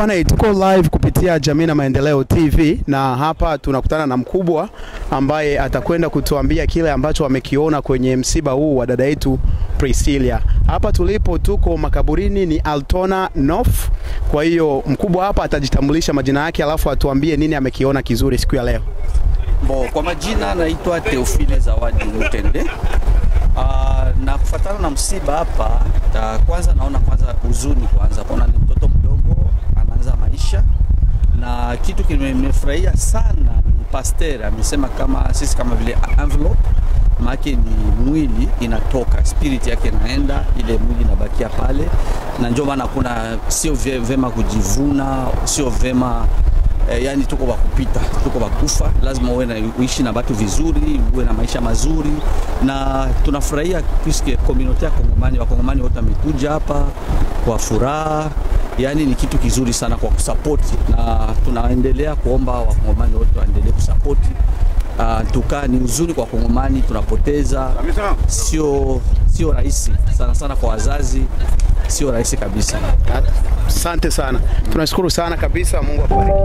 Bwana, tuko live kupitia Jamii na Maendeleo TV na hapa tunakutana na mkubwa ambaye atakwenda kutuambia kile ambacho amekiona kwenye msiba huu wa dada yetu Priscilla. Hapa tulipo tuko makaburini ni Altona North. Kwa hiyo mkubwa hapa atajitambulisha majina yake alafu atuambie nini amekiona kizuri siku ya leo. Kwa majina naitwa Teofile Zawadi Mutende. Na kufuatana na msiba hapa, kwanza naona huzuni kwanza. Kuna ni mtoto mdogo anaanza maisha, na kitu kimefurahia sana ni pastor amesema kama sisi kama vile envelope maana ni mwili inatoka, spirit yake inaenda, ile mwili inabakia pale, na ndio maana kuna sio vema kujivuna, sio vema yani tuko wakupita, tuko wakufa, lazima uishi na watu vizuri, uwe na maisha mazuri, na tunafurahia puisque community ya Wakongomani wote wamekuja hapa kwa furaha. Yani ni kitu kizuri sana kwa kusupport, na tunaendelea kuomba Wakongomani wote waendelee kusupport. Tukaa ni uzuri kwa Wakongomani, tunapoteza, sio rahisi sana kwa wazazi, sio rahisi kabisa. Asante sana. Tunashukuru sana kabisa, Mungu akubariki.